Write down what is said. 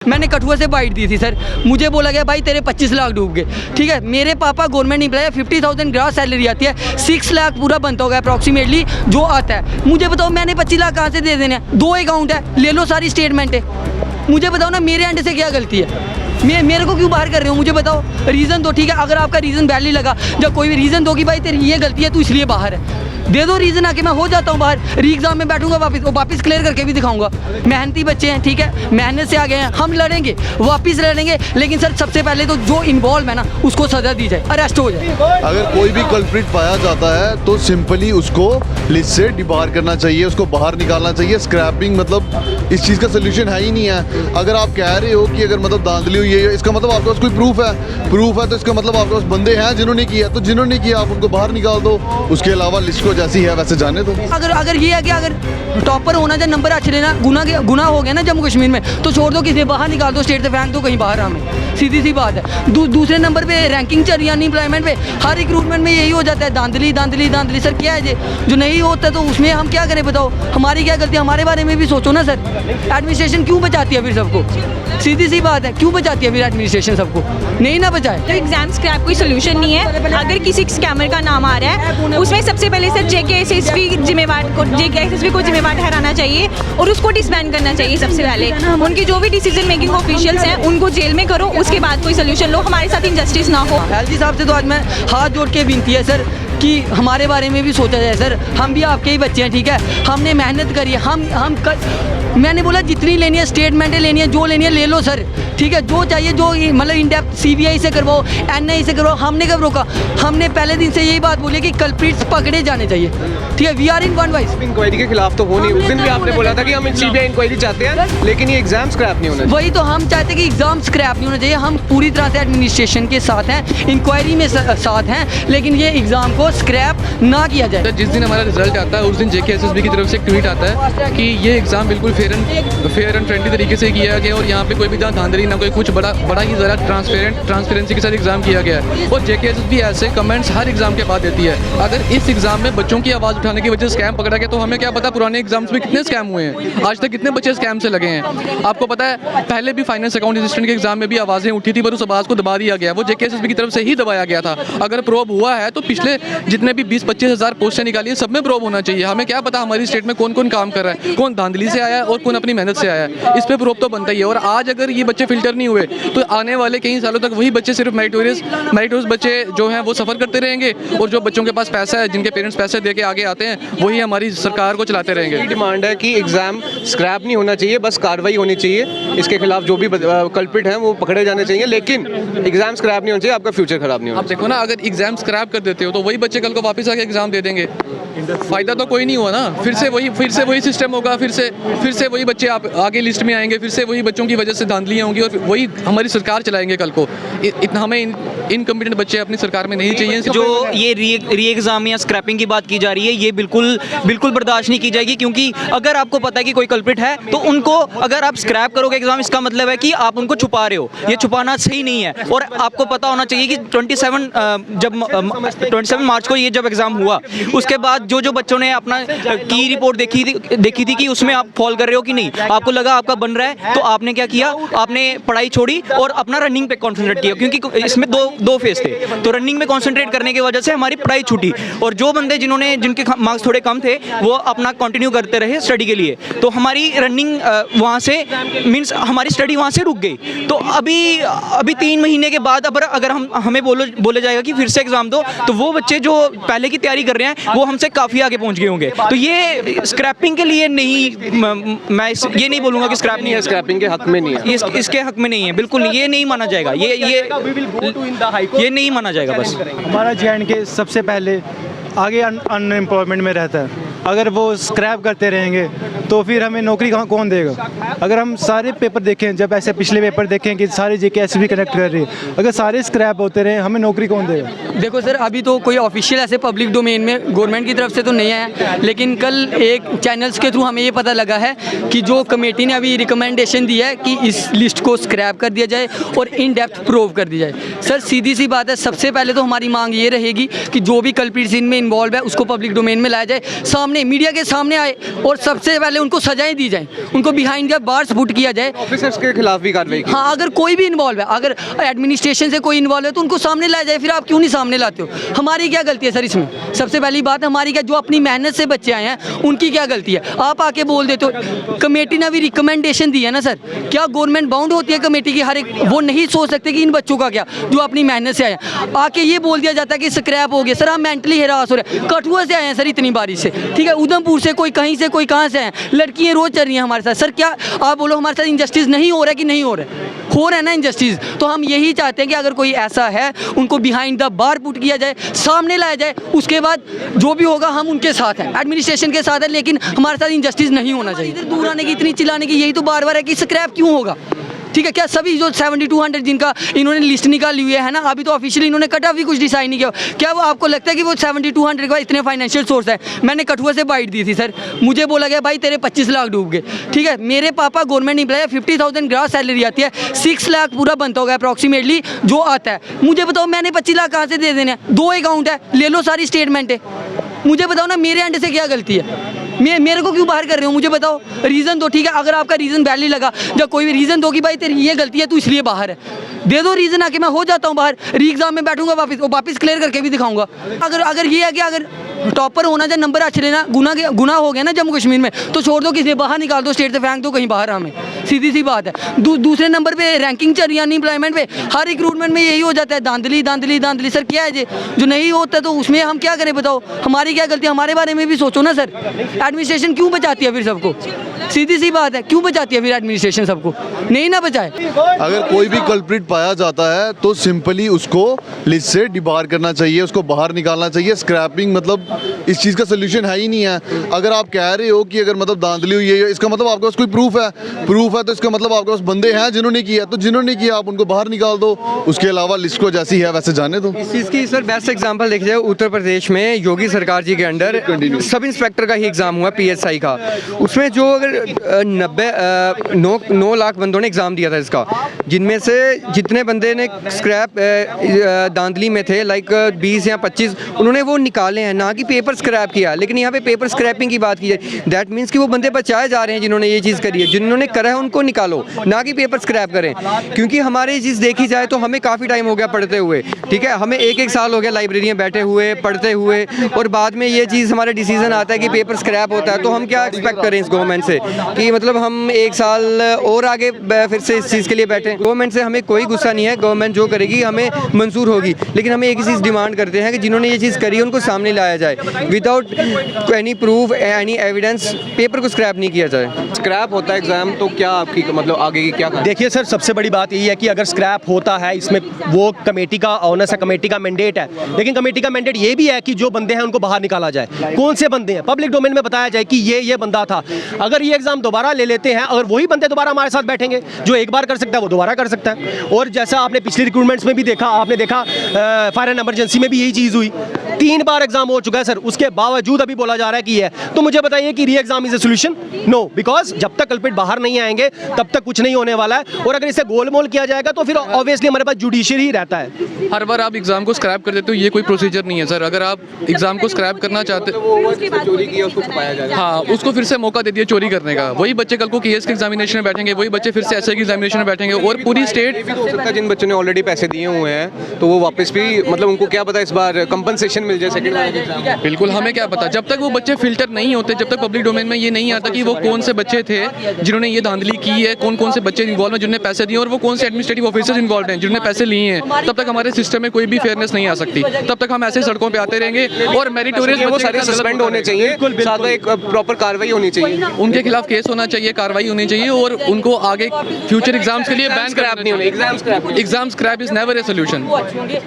मैंने कठुआ से बाइट दी थी सर, मुझे बोला गया भाई तेरे 25 लाख डूब गए। ठीक है, मेरे पापा गवर्नमेंट एम्प्लॉय है, 50,000 ग्रॉस सैलरी आती है, 6 लाख पूरा बनता होगा अप्रॉक्सीमेटली जो आता है। मुझे बताओ मैंने 25 लाख कहाँ से दे देने हैं? 2 अकाउंट है, ले लो सारी स्टेटमेंट है। मुझे बताओ ना मेरे एंड से क्या गलती है, मेरे को क्यों बाहर कर रहे हो? मुझे बताओ रीज़न दो। ठीक है, अगर आपका रीज़न वैलिड लगा, जब कोई भी रीज़न दो कि भाई तेरी ये गलती है तू इसलिए बाहर है, दे दो रीज़न आके, मैं हो जाता हूँ बाहर। री एग्ज़ाम में बैठूंगा वापस क्लियर करके भी दिखाऊंगा। मेहनती बच्चे हैं, ठीक है, मेहनत से आ गए हैं, हम लड़ेंगे, वापस लड़ेंगे, लेकिन सर सबसे पहले तो जो इन्वॉल्व है ना उसको सज़ा दी जाए, अरेस्ट हो जाए। अगर कोई भी कल्प्रिट पाया जाता है तो सिंपली उसको लिस्ट से डिबार करना चाहिए, उसको बाहर निकालना चाहिए। स्क्रैपिंग मतलब इस चीज़ का सोल्यूशन है ही नहीं है। अगर आप कह रहे हो कि अगर मतलब धांधली हुई है, इसका मतलब आपके पास कोई प्रूफ है तो इसका मतलब आपके पास बंदे हैं जिन्होंने किया, तो जिन्होंने किया आप उनको बाहर निकाल दो। उसके अलावा लिस्ट को जैसी है वैसे जाने दो। अगर ये है कि अगर टॉपर होना या नंबर अच्छे लेना गुना हो गया ना जम्मू कश्मीर में, तो छोड़ दो, किसी बाहर निकाल दो, स्टेट से फेंक दो कहीं बाहर, हमें सीधी सी बात है। दूसरे नंबर पे रैंकिंग चल रही है अनएम्प्लॉयमेंट पे, हर रिक्रूटमेंट में यही हो जाता है, धांधली। सर क्या है ये जो नहीं होता, तो उसमें हम क्या करें बताओ? हमारी क्या गलती है? हमारे बारे में भी सोचो ना सर। एडमिनिस्ट्रेशन क्यों बचाती है फिर सबको? सीधी सी बात है, क्यों बचाती है फिर एडमिनिस्ट्रेशन सबको? नहीं ना बचाए। तो एग्जाम स्क्रैप कोई सोल्यूशन नहीं है। अगर किसी स्कैमर का नाम आ रहा है उसमें सबसे पहले सर जेकेएसएसबी को जिम्मेवार ठहराना चाहिए और उसको डिसबैंड करना चाहिए। सबसे पहले उनकी जो भी डिसीजन मेकिंग ऑफिशियल्स हैं उनको जेल में करो, उसके बाद कोई सोल्यूशन लो, हमारे साथ इनजस्टिस ना हो। एलजी साहब से तो आज मैं हाथ जोड़ के विनती है सर कि हमारे बारे में भी सोचा जाए सर। हम भी आपके ही बच्चे हैं, ठीक है, हमने मेहनत करी है, मैंने बोला जितनी लेनी है स्टेटमेंटें लेनी है, जो लेनी है ले लो सर, ठीक है, जो चाहिए जो मतलब इन डेप्थ सीबीआई से करवाओ, एनआई से करवाओ। हमने कब रोका? हमने पहले दिन से यही बात बोली कि कल्प्रिट्स पकड़े जाने चाहिए, ठीक है। We are in one wise. Inquiry के खिलाफ तो हो नहीं, उस दिन भी आपने बोला था कि हम सीबीआई इंक्वायरी चाहते हैं, लेकिन ये एग्जाम स्क्रैप नहीं होना चाहिए। वही तो हम चाहते हैं कि एग्जाम स्क्रैप नहीं होना चाहिए। हम पूरी तरह से एडमिनिस्ट्रेशन के साथ हैं, इंक्वायरी में साथ हैं, लेकिन ये एग्जाम को स्क्रैप ना किया जाए। जिस दिन हमारा रिजल्ट आता है उस दिन जेकेएसएसबी की तरफ से एक ट्वीट आता है कि ये एग्ज़ाम बिल्कुल फेयर एंड फ्रेंडली तरीके से किया गया और यहाँ पे कोई भी धांधली ना कोई कुछ बड़ा ही ज़रा ट्रांसपेरेंसी के साथ एग्ज़ाम किया गया है। और जेकेएसएसबी ऐसे कमेंट्स हर एग्ज़ाम के बाद देती है। अगर इस एग्ज़ाम में बच्चों की आवाज़ उठाने की वजह से स्कैम पकड़ा गया तो हमें क्या पता पुराने एग्जाम्स में कितने स्कैम हुए हैं, आज तक कितने बच्चे स्कैम से लगे हैं। आपको पता है पहले भी फाइनेंस अकाउंट असिस्टेंट के एग्जाम में भी आवाज़ें उठी थी, पर उस आवाज़ को दबा दिया गया, वो जेकेएसएसबी की तरफ से ही दबाया गया था। अगर प्रोब हुआ है तो पिछले जितने भी 20-25 हज़ार पोस्टें निकाली है सब में प्रोब होना चाहिए। हमें क्या पता हमारी स्टेट में कौन कौन काम कर रहा है, कौन धांधली से आया है और कौन अपनी मेहनत से आया है, इस पे प्रोब तो बनता ही है। और आज अगर ये बच्चे फिल्टर नहीं हुए तो आने वाले कई सालों तक वही बच्चे सिर्फ मेरिटोरियस बच्चे जो हैं वो सफ़र करते रहेंगे, और जो बच्चों के पास पैसा है, जिनके पेरेंट्स पैसे दे के आगे आते हैं, वही हमारी सरकार को चलाते रहेंगे। डिमांड है कि एग्जाम स्क्रैप नहीं होना चाहिए, बस कार्रवाई होनी चाहिए, इसके खिलाफ जो भी कल्प्रिट हैं वो पकड़े जाने चाहिए, लेकिन एग्जाम स्क्रैप नहीं होना चाहिए, आपका फ्यूचर खराब नहीं होना। आप देखो ना, अगर एग्जाम स्क्रैप कर देते हो तो वही बच्चे कल को वापस आके एग्जाम दे देंगे, फायदा तो कोई नहीं हुआ ना। फिर से वही सिस्टम होगा, फिर से वही बच्चे आप आगे लिस्ट में आएंगे, फिर से वही बच्चों की वजह से धांधलियाँ होंगी और वही हमारी सरकार चलाएंगे कल को। इतना हमें इनकम्पिटेंट बच्चे अपनी सरकार में नहीं चाहिए। जो ये री एग्जाम या स्क्रैपिंग की बात की जा रही है, ये बिल्कुल बर्दाश्त नहीं की जाएगी, क्योंकि अगर आपको पता है कि कोई कल्प्रिट है तो उनको अगर आप स्क्रैप करोगे एग्जाम, इसका मतलब है कि आप उनको छुपा रहे हो। ये छुपाना सही नहीं है। और आपको पता होना चाहिए कि 27 मार्च को ये जब एग्जाम हुआ, उसके बाद जो बच्चों ने अपना की रिपोर्ट देखी थी कि उसमें आप फॉल कर रहे हो कि नहीं, आपको लगा आपका बन रहा है, तो आपने क्या किया, आपने पढ़ाई छोड़ी और अपना रनिंग पे कॉन्सेंट्रेट किया, क्योंकि इसमें दो फेज थे। तो रनिंग में कॉन्सेंट्रेट करने की वजह से हमारी पढ़ाई छूटी, और जो बंदे जिनके मार्क्स थोड़े कम थे वो अपना कंटिन्यू करते रहे स्टडी के लिए, तो हमारी रनिंग वहाँ से मींस हमारी स्टडी वहाँ से रुक गई। तो अभी 3 महीने के बाद अगर हमें बोले जाएगा कि फिर से एग्जाम दो, तो वो बच्चे जो पहले की तैयारी कर रहे हैं वो हमसे काफ़ी आगे पहुँच गए होंगे। तो ये स्क्रैपिंग के लिए नहीं, मैं ये नहीं बोलूँगा कि स्क्रैप नहीं है, स्क्रैपिंग के हक में नहीं है, इसके हक में नहीं है, बिल्कुल नहीं, ये नहीं माना जाएगा, ये नहीं माना जाएगा। बस हमारा J&K सबसे पहले आगे अनएम्प्लॉयमेंट में रहता है। अगर वो स्क्रैप करते रहेंगे तो फिर हमें नौकरी कौन देगा? अगर हम सारे पेपर देखें, जब ऐसे पिछले पेपर देखें कि सारे जेकेएसएसबी कनेक्ट कर रही है, अगर सारे स्क्रैप होते रहे हमें नौकरी कौन देगा? देखो सर, अभी तो कोई ऑफिशियल ऐसे पब्लिक डोमेन में गवर्नमेंट की तरफ से तो नहीं है, लेकिन कल एक चैनल्स के थ्रू हमें ये पता लगा है कि जो कमेटी ने अभी रिकमेंडेशन दी है कि इस लिस्ट को स्क्रैप कर दिया जाए और इन डेप्थ प्रूव कर दी जाए। सर सीधी सी बात है, सबसे पहले तो हमारी मांग ये रहेगी कि जो भी कल्प्रिट्स इनमें इन्वॉल्व है उसको पब्लिक डोमेन में लाया जाए, सामने सामने मीडिया के सामने आए और सबसे पहले उनको सजाएं दी जाएं, उनको बिहाइंड द बार्स पुट किया जाए। ऑफिसर्स के खिलाफ भी कार्रवाई की। हाँ, अगर कोई भी इन्वॉल्व है, अगर एडमिनिस्ट्रेशन से कोई इन्वॉल्व है तो उनको सामने लाया जाए। फिर आप क्यों नहीं सामने लाते हो? हमारी क्या गलती है सर इसमें? सबसे पहली बात हमारी क्या, जो अपनी मेहनत से बच्चे आए हैं उनकी क्या गलती है? आप आके बोल देते हो। कमेटी ने भी रिकमेंडेशन दी है ना सर, क्या गवर्नमेंट बाउंड होती है कमेटी की? हर एक वो नहीं सोच सकते कि इन बच्चों का क्या, जो अपनी मेहनत से आए हैं। आके ये बोल दिया जाता है कि स्क्रैप हो गया। सर हम मेंटली हेरास हो रहे हैं, कठुआ से आए हैं सर इतनी बारिश से, ठीक है, उधमपुर से, कोई कहीं से, कोई कहाँ से आए हैं। लड़कियाँ रोज चल रही हैं हमारे साथ। सर क्या आप बोलो हमारे साथ इंजस्टिस नहीं हो रहा है कि नहीं हो रहा है? हो रहा है ना इंजस्टिस। तो हम यही चाहते हैं कि अगर कोई ऐसा है उनको बिहाइंड द बार पुट किया जाए, सामने लाया जाए। उसके बाद जो भी होगा हम उनके साथ हैं, एडमिनिस्ट्रेशन के साथ है, लेकिन हमारे साथ इंजस्टिस नहीं होना चाहिए। इधर दूर आने की, इतनी चिल्लाने की यही तो बार बार है कि स्क्रैप क्यों होगा? ठीक है, क्या सभी जो 7200 जिनका इन्होंने लिस्ट निकाली हुई है ना, अभी तो ऑफिशियली इन्होंने कट ऑफ भी कुछ डिसाइड नहीं किया। क्या वो आपको लगता है कि वो 7200 के बाद इतने फाइनेंशियल सोर्स है? मैंने कठुआ से बाइट दी थी सर, मुझे बोला गया भाई तेरे 25 लाख डूब गए। ठीक है, मेरे पापा गवर्नमेंट एम्प्लॉय है, 50,000 ग्रॉस सैलरी आती है, 6 लाख पूरा बनता होगा अप्रॉक्सीमेटली जो आता है। मुझे बताओ मैंने 25 लाख कहाँ से दे देने हैं? 2 अकाउंट है, ले लो सारी स्टेटमेंट है। मुझे बताओ ना मेरे एंड से क्या गलती है? मेरे को क्यों बाहर कर रहे हो? मुझे बताओ, रीज़न दो। ठीक है, अगर आपका रीज़न वैलिड लगा, जब कोई भी रीज़न दो कि भाई तेरी ये गलती है तू इसलिए बाहर है, दे दो रीज़न, आके मैं हो जाता हूँ बाहर, री एग्जाम में बैठूंगा, वापस क्लियर करके भी दिखाऊंगा। अगर ये है कि अगर टॉपर होना चाहे, नंबर अच्छे लेना, गुना हो गया ना जम्मू कश्मीर में, तो छोड़ दो, किसी बाहर निकाल दो, स्टेट से फेंक दो कहीं बाहर। हमें सीधी सी बात है। दूसरे नंबर पे रैंकिंग चल रही है अनएम्प्लॉयमेंट पे, हर रिक्रूटमेंट में यही हो जाता है, धांधली धांधली धांधली। सर क्या है ये जो नहीं होता, तो उसमें हम क्या करें? बताओ हमारी क्या गलती है? हमारे बारे में भी सोचो ना सर। एडमिनिस्ट्रेशन क्यों बचाती है फिर सबको? सीधी सी बात है, क्यों बचाती है फिर एडमिनिस्ट्रेशन सबको? नहीं ना बचाए। अगर कोई भी कल्प्रिट पाया जाता है तो सिंपली उसको लिस्ट से डिबार करना चाहिए, उसको बाहर निकालना चाहिए। स्क्रैपिंग मतलब इस चीज़ का सोल्यूशन है ही नहीं है। अगर आप कह रहे हो कि अगर मतलब धांधली हुई है, इसका मतलब आपके पास कोई प्रूफ है तो इसका मतलब आपके पास बंदे हैं जिन्होंने किया, तो जिन्होंने किया आप उनको बाहर निकाल दो। उसके अलावा लिस्ट को जैसी है वैसे जाने दो। इस चीज़ की सर बेस्ट एग्जांपल देखिए, उत्तर प्रदेश में योगी सरकार जी के अंडर सब इंस्पेक्टर का ही एग्ज़ाम हुआ PSI का। उसमें जो अगर 9 लाख बंदों ने एग्ज़ाम दिया था इसका, जिनमें से जितने बंदे ने स्क्रैप धांधली में थे, लाइक 20 या 25, उन्होंने वो निकाले हैं, ना कि पेपर स्क्रैप किया। लेकिन यहाँ पे पेपर स्क्रैपिंग की बात की जाए, दैट मीन्स कि वो बंदे बचाए जा रहे हैं जिन्होंने ये चीज़ करी है। जिन्होंने करा है उनको निकालो, ना कि पेपर स्क्रैप करें। क्योंकि हमारे ये चीज़ देखी जाए तो हमें काफ़ी टाइम हो गया पढ़ते हुए, ठीक है, हमें एक साल हो गया लाइब्रेरी में बैठे हुए, पढ़ते हुए, और बाद में ये चीज़ हमारा डिसीजन आता है कि पेपर स्क्रैप होता है। तो हम क्या एक्सपेक्ट करें इस गवर्नमेंट से कि मतलब हम 1 साल और आगे फिर से इस चीज़ के लिए बैठे? गवर्नमेंट से हमें कोई गुस्सा नहीं है, गवर्नमेंट जो करेगी हमें मंजूर होगी। लेकिन हमें एक ही चीज़ डिमांड करते हैं कि जिन्होंने ये चीज़ करी है उनको सामने लाया जाए, without any proof, any evidence, paper को स्क्रैप नहीं किया जाए। स्क्रैप होता है एग्जाम, तो क्या आपकी मतलब आगे की क्या? देखिए सर, सबसे बड़ी बात यही है कि अगर स्क्रैप होता है, इसमें वो कमेटी का ऑनर्स है, कमेटी का मैंडेट है। लेकिन कमेटी का मैंडेट ये भी है कि जो बंदे हैं उनको बाहर निकाला जाए। कौन से बंदे हैं? पब्लिक डोमेन में बताया जाए कि ये बंदा था। अगर ये एग्जाम दोबारा ले लेते हैं, अगर वही बंदे दोबारा हमारे साथ बैठेंगे, जो एक बार कर सकता है वो दोबारा कर सकता है। और जैसा आपने पिछले रिक्रूटमेंट्स में भी देखा, आपने देखा फायर एंड इमरजेंसी में भी यही चीज़ हुई। 3 बार एग्जाम हो चुका है सर, उसके बावजूद अभी बोला जा रहा है कि ये। तो मुझे बताइए कि re exam is a solution? No, because जब तक कल्प्रिट बाहर नहीं आएंगे तब तक कुछ नहीं होने वाला है। और अगर इसे गोलमोल किया जाएगा तो फिर ऑब्वियसली हमारे पास जुडिशियरी ही रहता है। हर बार आप एग्जाम को स्क्रैप कर देते हो, ये कोई प्रोसीजर नहीं है सर। अगर आप एग्जाम को स्क्रैप करना चाहते चोरी किया उसको छुपाया जाएगा। हाँ, उसको फिर से मौका दे दिया चोरी करने का। वही बच्चे कल को केएस के एग्जामिनेशन में बैठेंगे, वही बच्चे फिर से एसआई की एग्जामिनेशन में बैठेंगे, और पूरी स्टेट हो सकता है जिन बच्चों ने ऑलरेडी पैसे दिए हुए हैं तो वो वापस भी, मतलब उनको क्या पता इस बार कंपनसेशन मिल जाए सेकंड वाले एग्जाम। बिल्कुल, हमें क्या पता, जब तक वो बच्चे फिल्टर नहीं होते, जब तक पब्लिक डोमेन में ये नहीं आता कि वो कौन से बच्चे थे जिन्होंने ये धांधली की है, कौन से बच्चे इन्वॉल्व हैं जिन्होंने पैसे दिए, और वो कौन से एडमिनिस्ट्रेटिव ऑफिसर्स इन्वॉल्व हैं जिन्होंने पैसे लिए हैं, तब तक हमारे सिस्टम में कोई भी फेयरनेस नहीं आ सकती। तब तक हम ऐसे सड़कों पे आते रहेंगे और मेरिटोरियस वो सारे सस्पेंड होने चाहिए, साथ में एक प्रॉपर कार्रवाई होनी चाहिए, उनके खिलाफ केस होना चाहिए, कार्रवाई होनी चाहिए, और उनको आगे फ्यूचर एग्जाम्स के लिए बैन स्क्रैप नहीं होने। Exam scrap is never a solution.